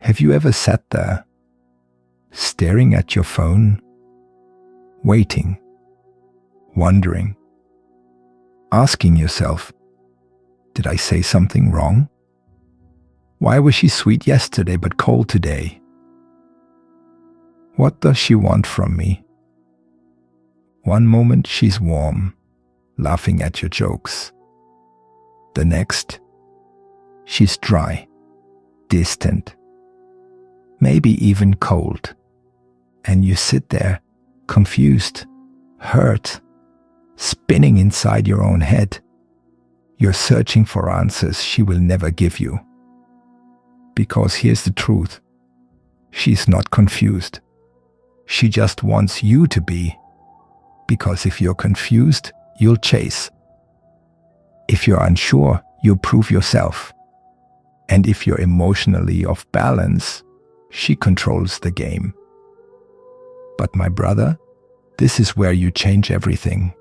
Have you ever sat there, staring at your phone, waiting, wondering, asking yourself, did I say something wrong? Why was she sweet yesterday but cold today? What does she want from me? One moment she's warm, laughing at your jokes. The next, she's dry, distant, maybe even cold. And you sit there, confused, hurt, spinning inside your own head. You're searching for answers she will never give you. Because here's the truth. She's not confused. She just wants you to be. Because if you're confused, you'll chase. If you're unsure, you'll prove yourself. And if you're emotionally off balance, she controls the game. But my brother, this is where you change everything.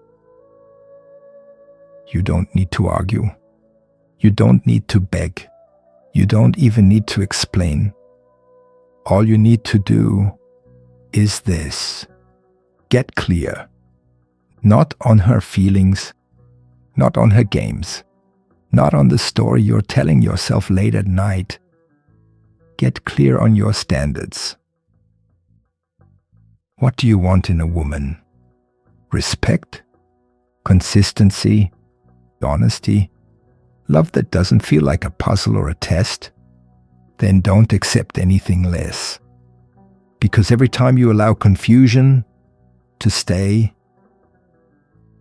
You don't need to argue. You don't need to beg. You don't even need to explain. All you need to do is this. Get clear. Not on her feelings, not on her games, not on the story you're telling yourself late at night. Get clear on your standards. What do you want in a woman? Respect? Consistency? Honesty? Love that doesn't feel like a puzzle or a test? Then don't accept anything less. Because every time you allow confusion to stay,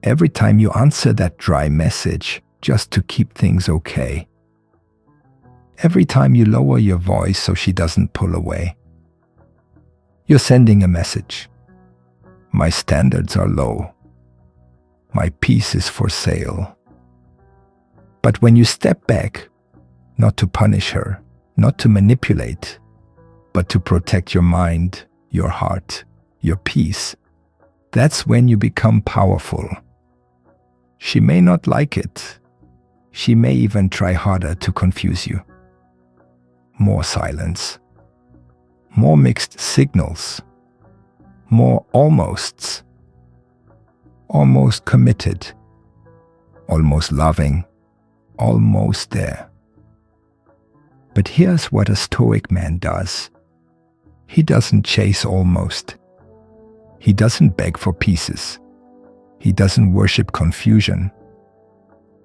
every time you answer that dry message just to keep things okay, every time you lower your voice so she doesn't pull away, you're sending a message. My standards are low. My peace is for sale. But when you step back, not to punish her, not to manipulate, but to protect your mind, your heart, your peace, that's when you become powerful. She may not like it. She may even try harder to confuse you. More silence. More mixed signals. More almosts. Almost committed. Almost loving. Almost there. But here's what a Stoic man does. He doesn't chase almost. He doesn't beg for pieces. He doesn't worship confusion.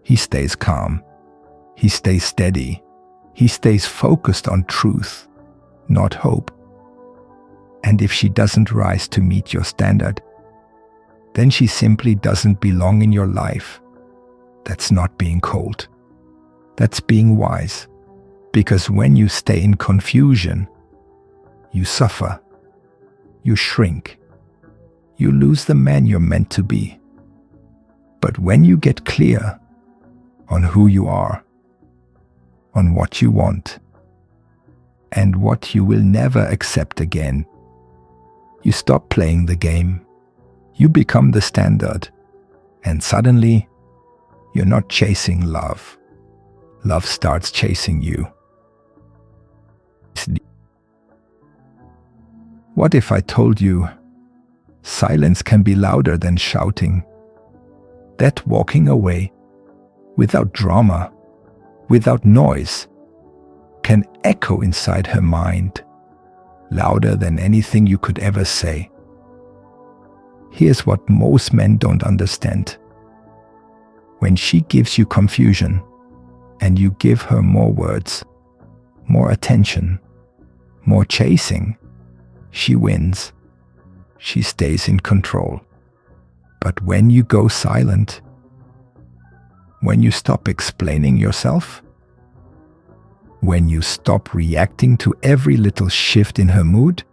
He stays calm. He stays steady. He stays focused on truth, not hope. And if she doesn't rise to meet your standard, then she simply doesn't belong in your life. That's not being cold. That's being wise. Because when you stay in confusion, you suffer. You shrink. You lose the man you're meant to be. But when you get clear on who you are, on what you want, and what you will never accept again, you stop playing the game. You become the standard. And suddenly, you're not chasing love. Love starts chasing you. What if I told you silence can be louder than shouting? That walking away, without drama, without noise, can echo inside her mind, louder than anything you could ever say. Here's what most men don't understand. When she gives you confusion, and you give her more words, more attention, more chasing, she wins. She stays in control. But when you go silent, when you stop explaining yourself, when you stop reacting to every little shift in her mood,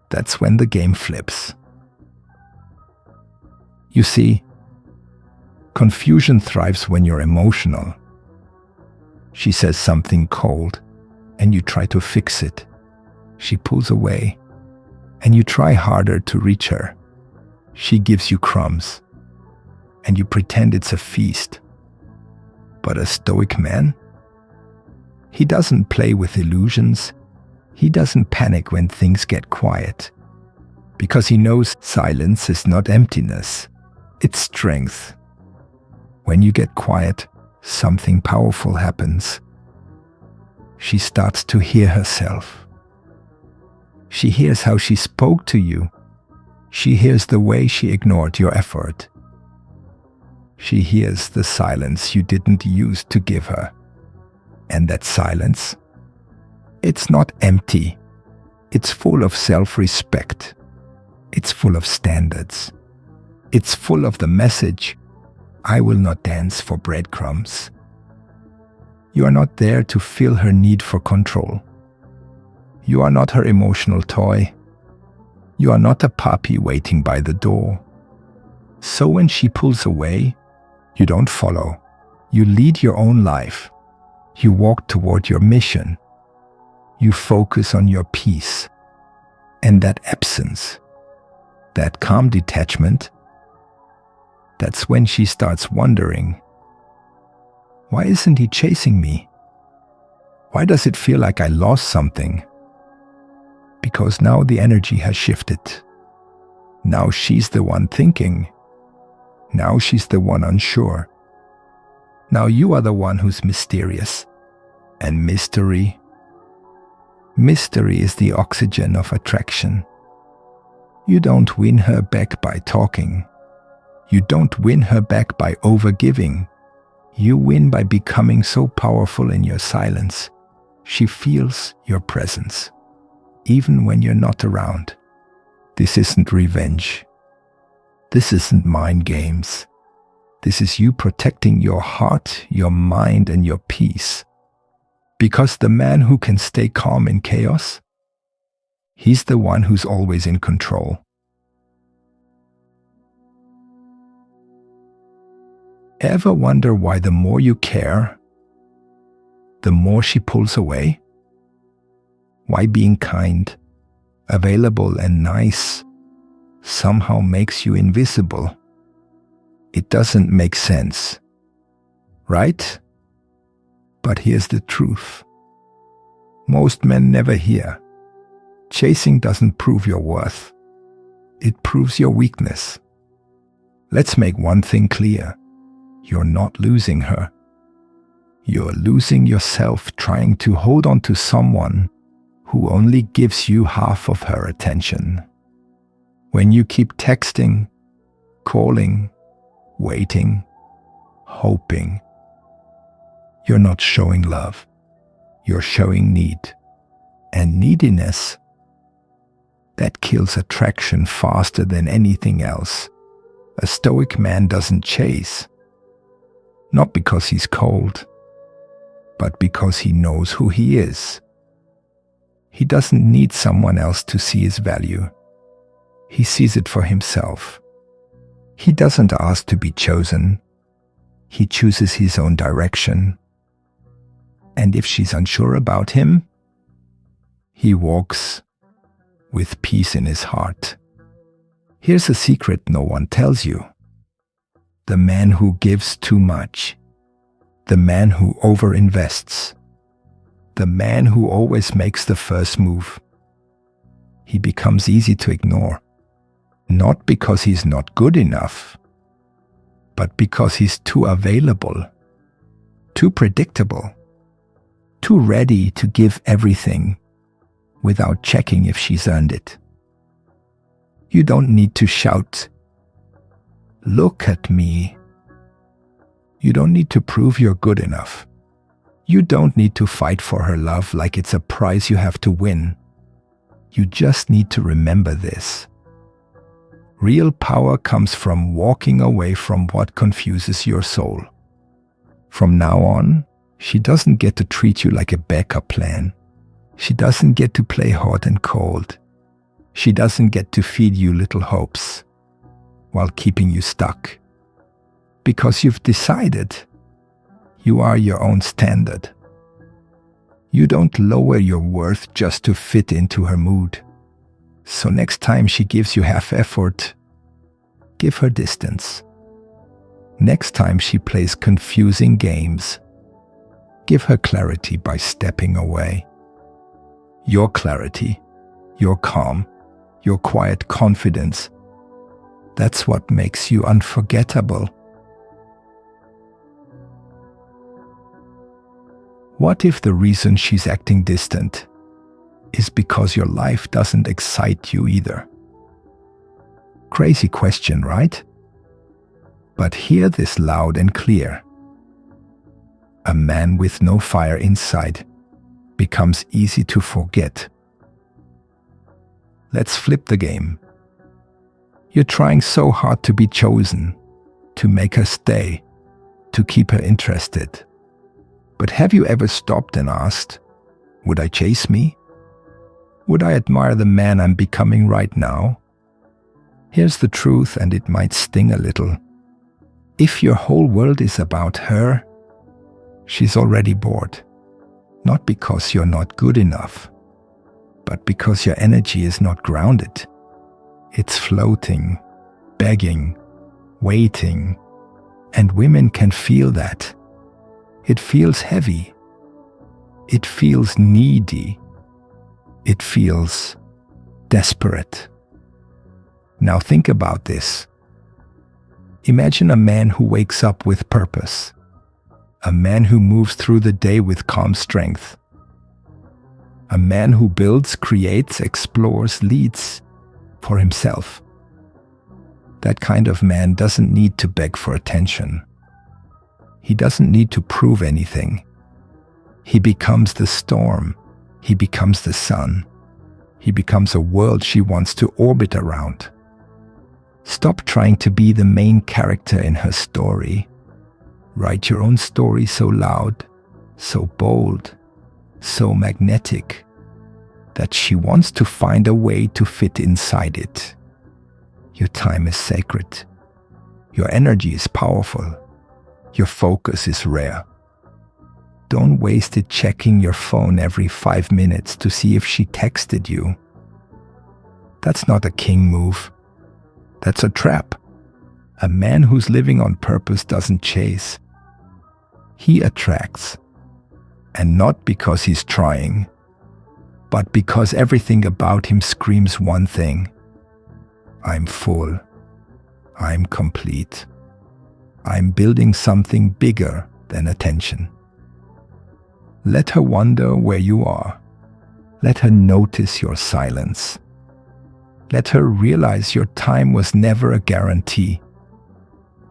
that's when the game flips. You see, confusion thrives when you're emotional. She says something cold, and you try to fix it. She pulls away, and you try harder to reach her. She gives you crumbs, and you pretend it's a feast. But a Stoic man? He doesn't play with illusions. He doesn't panic when things get quiet, because he knows silence is not emptiness, it's strength. When you get quiet, something powerful happens. She starts to hear herself. She hears how she spoke to you. She hears the way she ignored your effort. She hears the silence you didn't use to give her. And that silence, it's not empty. It's full of self-respect. It's full of standards. It's full of the message, I will not dance for breadcrumbs. You are not there to fill her need for control. You are not her emotional toy. You are not a puppy waiting by the door. So when she pulls away, you don't follow. You lead your own life. You walk toward your mission. You focus on your peace. And that absence, that calm detachment, that's when she starts wondering, why isn't he chasing me? Why does it feel like I lost something? Because now the energy has shifted. Now she's the one thinking. Now she's the one unsure. Now you are the one who's mysterious. And mystery is the oxygen of attraction. You don't win her back by talking. You don't win her back by overgiving. You win by becoming so powerful in your silence. She feels your presence, even when you're not around. This isn't revenge. This isn't mind games. This is you protecting your heart, your mind, and your peace. Because the man who can stay calm in chaos, he's the one who's always in control. Ever wonder why the more you care, the more she pulls away? Why being kind, available, and nice somehow makes you invisible? It doesn't make sense, right? But here's the truth. Most men never hear. Chasing doesn't prove your worth. It proves your weakness. Let's make one thing clear. You're not losing her. You're losing yourself trying to hold on to someone who only gives you half of her attention. When you keep texting, calling, waiting, hoping, you're not showing love. You're showing need. And neediness, that kills attraction faster than anything else. A stoic man doesn't chase. Not because he's cold, but because he knows who he is. He doesn't need someone else to see his value. He sees it for himself. He doesn't ask to be chosen. He chooses his own direction. And if she's unsure about him, he walks with peace in his heart. Here's a secret no one tells you. The man who gives too much, the man who overinvests, the man who always makes the first move, he becomes easy to ignore. Not because he's not good enough, but because he's too available, too predictable, too ready to give everything without checking if she's earned it. You don't need to shout, "Look at me." You don't need to prove you're good enough. You don't need to fight for her love like it's a prize you have to win. You just need to remember this. Real power comes from walking away from what confuses your soul. From now on, she doesn't get to treat you like a backup plan. She doesn't get to play hot and cold. She doesn't get to feed you little hopes while keeping you stuck. Because you've decided you are your own standard. You don't lower your worth just to fit into her mood. So next time she gives you half effort, give her distance. Next time she plays confusing games, give her clarity by stepping away. Your clarity, your calm, your quiet confidence. That's what makes you unforgettable. What if the reason she's acting distant is because your life doesn't excite you either? Crazy question, right? But hear this loud and clear. A man with no fire inside becomes easy to forget. Let's flip the game. You're trying so hard to be chosen, to make her stay, to keep her interested. But have you ever stopped and asked, would I chase me? Would I admire the man I'm becoming right now? Here's the truth, and it might sting a little. If your whole world is about her, she's already bored. Not because you're not good enough, but because your energy is not grounded. It's floating, begging, waiting, and women can feel that. It feels heavy. It feels needy. It feels desperate. Now think about this. Imagine a man who wakes up with purpose. A man who moves through the day with calm strength. A man who builds, creates, explores, leads for himself. That kind of man doesn't need to beg for attention. He doesn't need to prove anything. He becomes the storm. He becomes the sun. He becomes a world she wants to orbit around. Stop trying to be the main character in her story. Write your own story so loud, so bold, so magnetic, that she wants to find a way to fit inside it. Your time is sacred. Your energy is powerful. Your focus is rare. Don't waste it checking your phone every 5 minutes to see if she texted you. That's not a king move. That's a trap. A man who's living on purpose doesn't chase. He attracts. And not because he's trying, but because everything about him screams one thing. I'm full. I'm complete. I'm building something bigger than attention. Let her wonder where you are. Let her notice your silence. Let her realize your time was never a guarantee.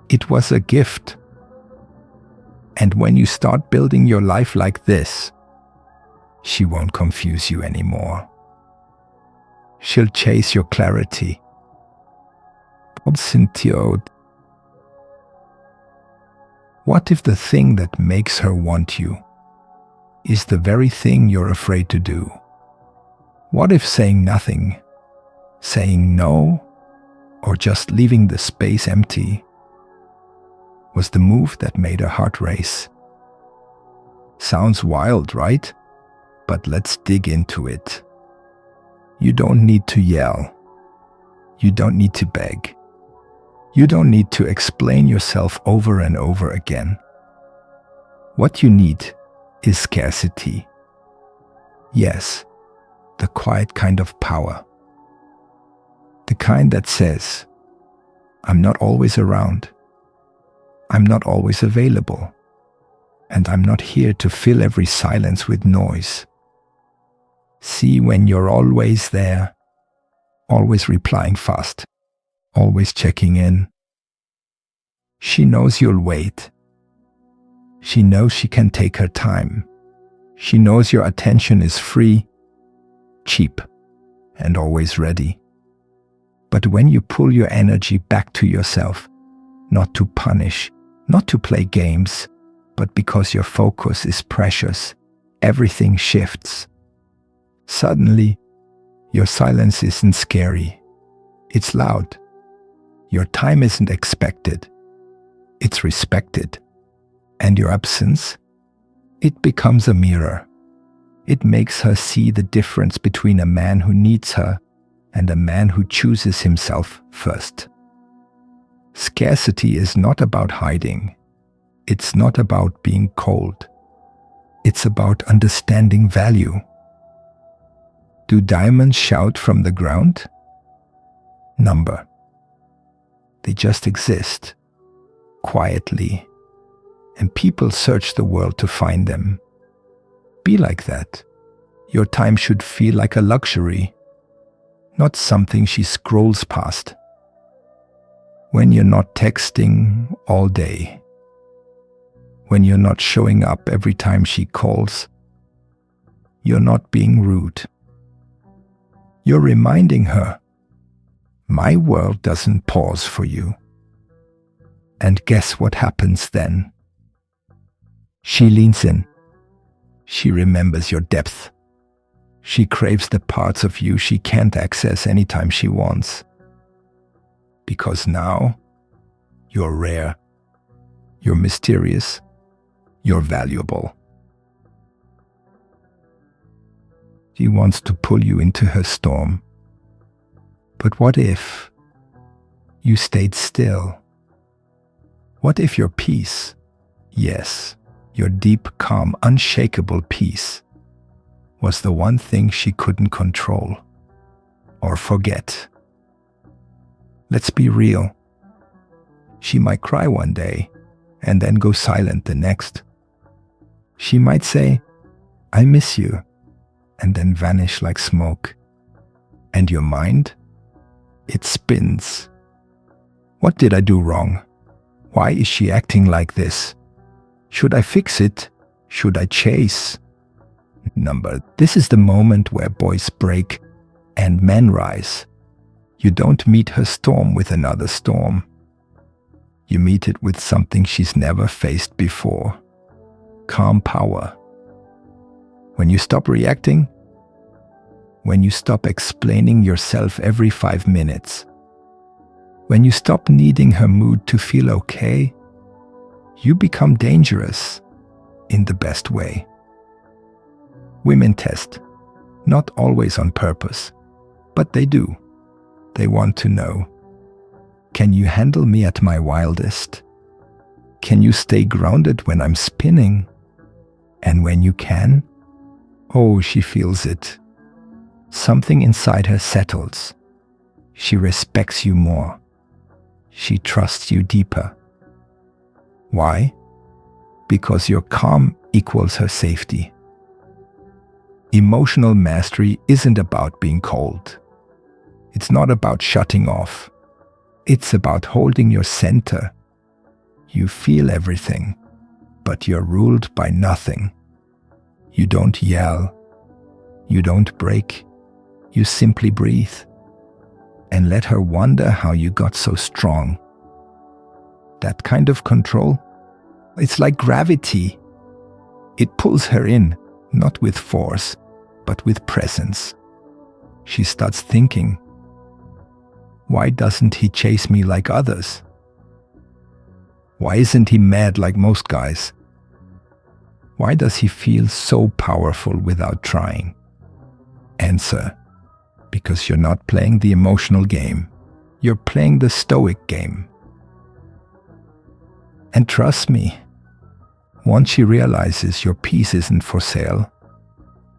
It was a gift. And when you start building your life like this, she won't confuse you anymore. She'll chase your clarity. What if the thing that makes her want you is the very thing you're afraid to do? What if saying nothing, saying no, or just leaving the space empty was the move that made her heart race? Sounds wild, right? But let's dig into it. You don't need to yell. You don't need to beg. You don't need to explain yourself over and over again. What you need is scarcity. Yes, the quiet kind of power. The kind that says, I'm not always around. I'm not always available. And I'm not here to fill every silence with noise. See when you're always there, always replying fast, always checking in. She knows you'll wait. She knows she can take her time. She knows your attention is free, cheap, and always ready. But when you pull your energy back to yourself, not to punish, not to play games, but because your focus is precious, everything shifts. Suddenly, your silence isn't scary. It's loud. Your time isn't expected. It's respected. And your absence, it becomes a mirror. It makes her see the difference between a man who needs her and a man who chooses himself first. Scarcity is not about hiding. It's not about being cold. It's about understanding value. Do diamonds shout from the ground? Number. They just exist, quietly, and people search the world to find them. Be like that. Your time should feel like a luxury, not something she scrolls past. When you're not texting all day, when you're not showing up every time she calls, you're not being rude. You're reminding her, my world doesn't pause for you. And guess what happens then? She leans in. She remembers your depth. She craves the parts of you she can't access anytime she wants. Because now, you're rare, you're mysterious, you're valuable. She wants to pull you into her storm. But what if you stayed still? What if your peace, yes, your deep, calm, unshakable peace, was the one thing she couldn't control or forget? Let's be real. She might cry one day and then go silent the next. She might say, I miss you, and then vanish like smoke. And your mind? It spins. What did I do wrong? Why is she acting like this? Should I fix it? Should I chase? Number. This is the moment where boys break and men rise. You don't meet her storm with another storm. You meet it with something she's never faced before. Calm power. When you stop reacting, when you stop explaining yourself every 5 minutes, when you stop needing her mood to feel okay, you become dangerous in the best way. Women test, not always on purpose, but they do. They want to know, can you handle me at my wildest? Can you stay grounded when I'm spinning? And when you can, oh, she feels it. Something inside her settles. She respects you more. She trusts you deeper. Why? Because your calm equals her safety. Emotional mastery isn't about being cold. It's not about shutting off. It's about holding your center. You feel everything, but you're ruled by nothing. You don't yell. You don't break. You simply breathe and let her wonder how you got so strong. That kind of control, it's like gravity. It pulls her in, not with force, but with presence. She starts thinking, why doesn't he chase me like others? Why isn't he mad like most guys? Why does he feel so powerful without trying? Answer, because you're not playing the emotional game. You're playing the stoic game. And trust me, once she realizes your peace isn't for sale,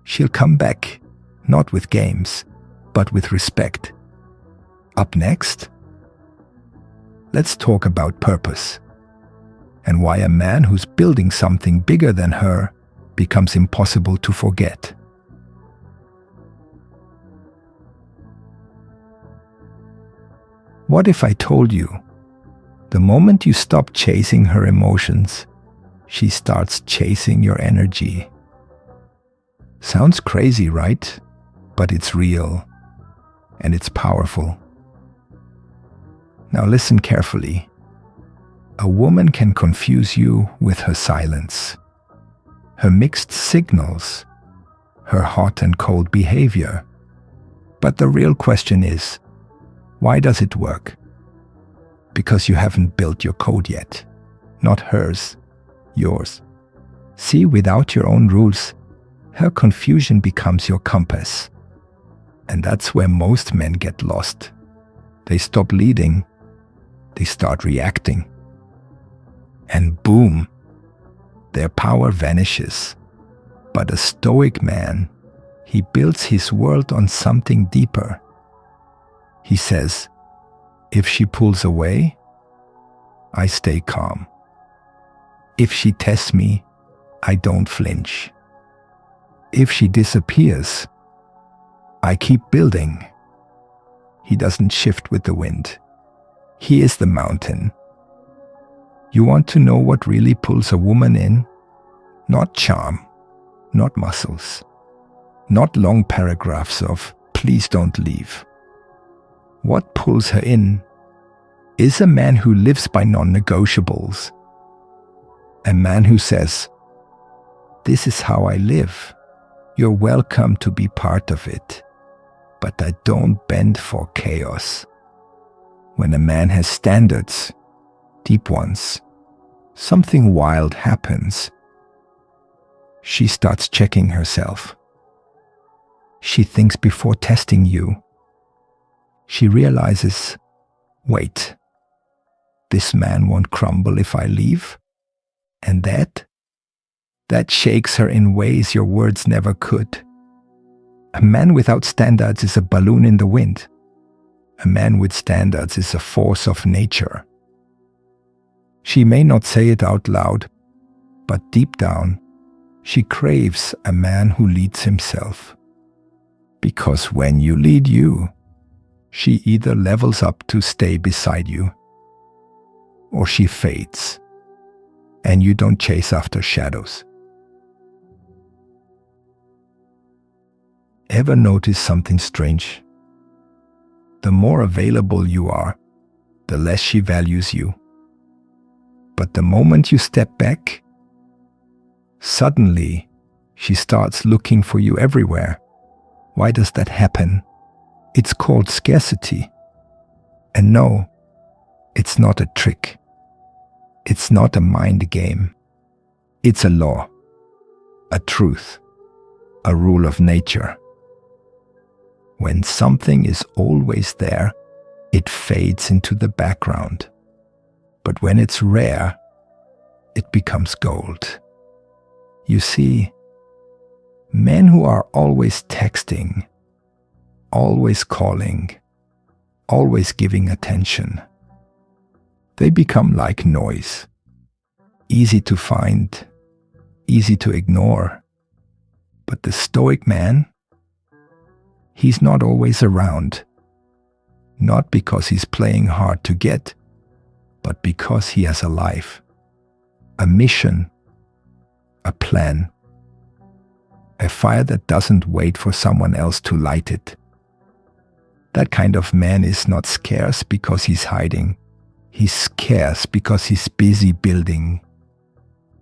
she'll come back, not with games, but with respect. Up next, let's talk about purpose and why a man who's building something bigger than her becomes impossible to forget. What if I told you, the moment you stop chasing her emotions, she starts chasing your energy? Sounds crazy, right? But it's real, and it's powerful. Now listen carefully. A woman can confuse you with her silence, her mixed signals, her hot and cold behavior. But the real question is, why does it work? Because you haven't built your code yet. Not hers, yours. See, without your own rules, her confusion becomes your compass. And that's where most men get lost. They stop leading. They start reacting. And boom, their power vanishes. But a stoic man, He builds his world on something deeper. He says, if she pulls away, I stay calm. If she tests me, I don't flinch. If she disappears, I keep building. He doesn't shift with the wind. He is the mountain. You want to know what really pulls a woman in? Not charm, not muscles, not long paragraphs of please don't leave. What pulls her in is a man who lives by non-negotiables. A man who says, this is how I live. You're welcome to be part of it, but I don't bend for chaos. When a man has standards, deep ones, something wild happens. She starts checking herself. She thinks before testing you. She realizes, wait, this man won't crumble if I leave? And that shakes her in ways your words never could. A man without standards is a balloon in the wind. A man with standards is a force of nature. She may not say it out loud, but deep down, she craves a man who leads himself. Because when you lead you, she either levels up to stay beside you, or she fades, and you don't chase after shadows. Ever notice something strange? The more available you are, the less she values you. But the moment you step back, suddenly she starts looking for you everywhere. Why does that happen? It's called scarcity. And no, it's not a trick. It's not a mind game. It's a law, a truth, a rule of nature. When something is always there, it fades into the background. But when it's rare, it becomes gold. You see, men who are always texting, always calling, always giving attention, they become like noise. Easy to find, easy to ignore. But the Stoic man, he's not always around. Not because he's playing hard to get, but because he has a life, a mission, a plan, a fire that doesn't wait for someone else to light it. That kind of man is not scarce because he's hiding. He's scarce because he's busy building.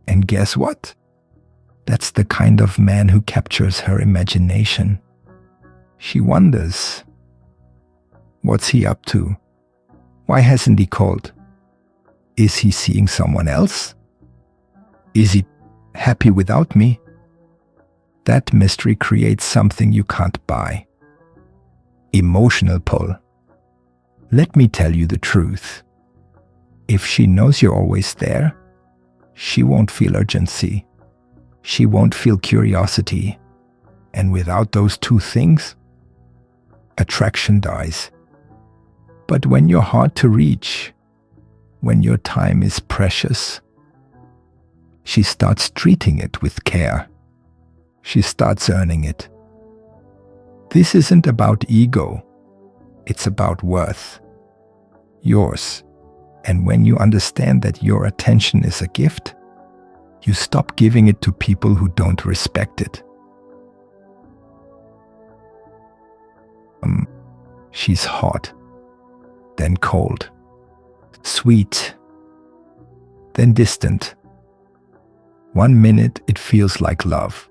And guess what? That's the kind of man who captures her imagination. She wonders, what's he up to? Why hasn't he called? Is he seeing someone else? Is he happy without me? That mystery creates something you can't buy. Emotional pull. Let me tell you the truth. If she knows you're always there, she won't feel urgency. She won't feel curiosity. And without those two things, attraction dies. But when you're hard to reach, when your time is precious, she starts treating it with care. She starts earning it. This isn't about ego. It's about worth. Yours. And when you understand that your attention is a gift, you stop giving it to people who don't respect it. She's hot, then cold, sweet, then distant. 1 minute it feels like love.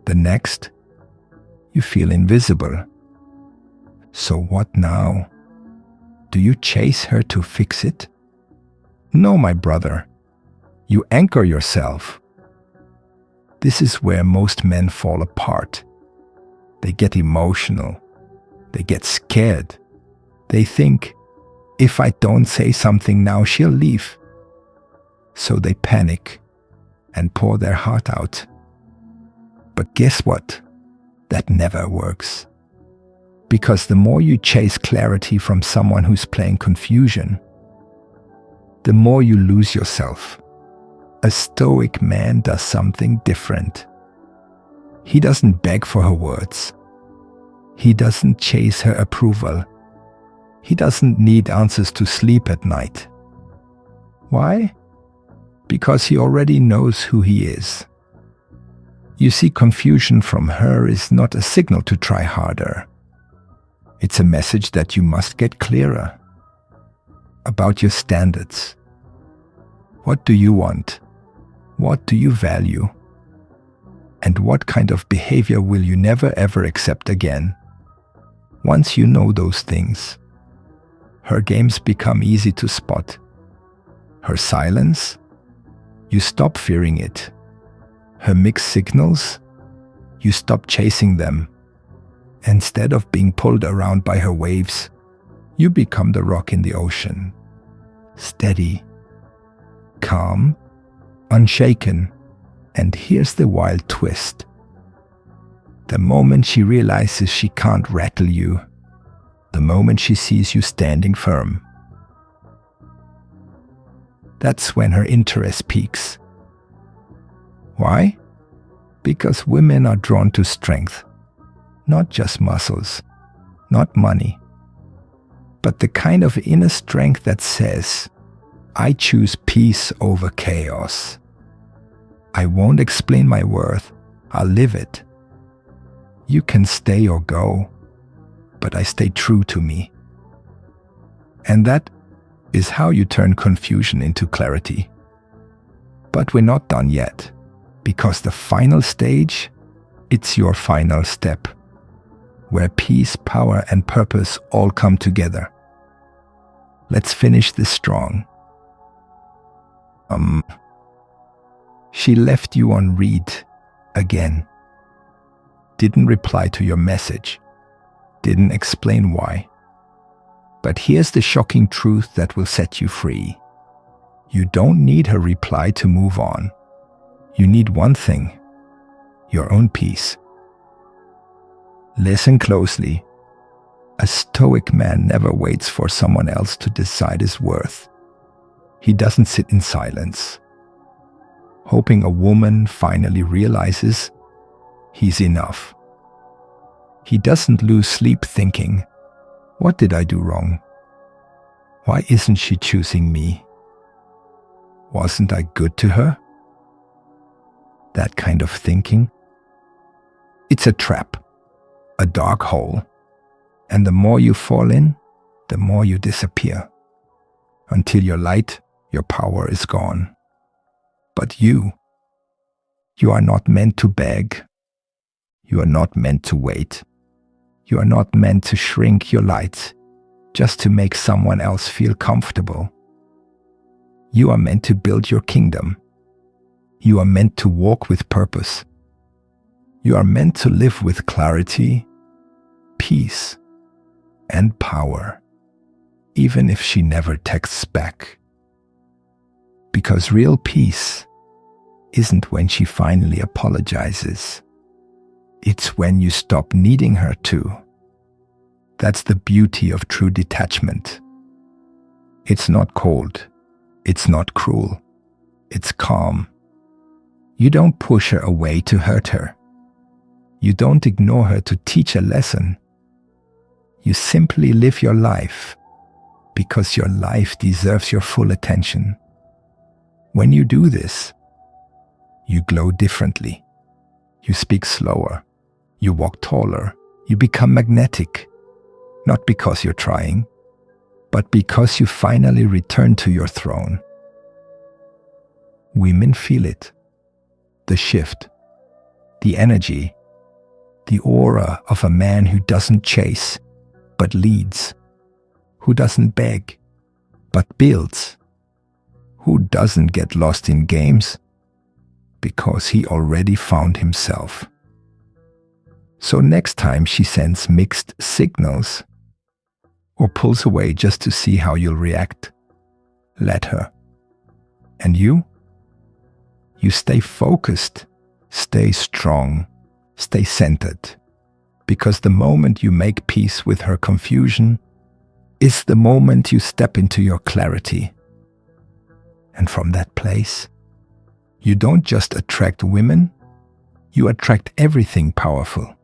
The next, you feel invisible. So what now? Do you chase her to fix it? No, my brother. You anchor yourself. This is where most men fall apart. They get emotional. They get scared. They think, if I don't say something now, she'll leave. So they panic and pour their heart out. But guess what? That never works. Because the more you chase clarity from someone who's playing confusion, the more you lose yourself. A stoic man does something different. He doesn't beg for her words. He doesn't chase her approval. He doesn't need answers to sleep at night. Why? Because he already knows who he is. You see, confusion from her is not a signal to try harder. It's a message that you must get clearer about your standards. What do you want? What do you value? And what kind of behavior will you never ever accept again? Once you know those things, her games become easy to spot. Her silence, you stop fearing it. Her mixed signals, you stop chasing them. Instead of being pulled around by her waves, you become the rock in the ocean. Steady, calm, unshaken. And here's the wild twist. The moment she realizes she can't rattle you, the moment she sees you standing firm, that's when her interest peaks. Why? Because women are drawn to strength, not just muscles, not money, but the kind of inner strength that says, I choose peace over chaos. I won't explain my worth, I'll live it. You can stay or go, but I stay true to me. And that is how you turn confusion into clarity. But we're not done yet, because the final stage, it's your final step, where peace, power, and purpose all come together. Let's finish this strong. She left you on read again. Didn't reply to your message. Didn't explain why. But here's the shocking truth that will set you free. You don't need her reply to move on. You need one thing: your own peace. Listen closely. A stoic man never waits for someone else to decide his worth. He doesn't sit in silence, hoping a woman finally realizes he's enough. He doesn't lose sleep thinking, what did I do wrong? Why isn't she choosing me? Wasn't I good to her? That kind of thinking, it's a trap, a dark hole. And the more you fall in, the more you disappear, until your light, your power is gone. But you are not meant to beg. You are not meant to wait. You are not meant to shrink your light just to make someone else feel comfortable. You are meant to build your kingdom. You are meant to walk with purpose. You are meant to live with clarity, peace, and power, even if she never texts back. Because real peace isn't when she finally apologizes. It's when you stop needing her to. That's the beauty of true detachment. It's not cold. It's not cruel. It's calm. You don't push her away to hurt her. You don't ignore her to teach a lesson. You simply live your life because your life deserves your full attention. When you do this, you glow differently. You speak slower. You walk taller. You become magnetic. Not because you're trying, but because you finally return to your throne. Women feel it. The shift, the energy, the aura of a man who doesn't chase, but leads, who doesn't beg, but builds, who doesn't get lost in games, because he already found himself. So next time she sends mixed signals, or pulls away just to see how you'll react, let her. And you stay focused, stay strong, stay centered, because the moment you make peace with her confusion is the moment you step into your clarity. And from that place, you don't just attract women, you attract everything powerful.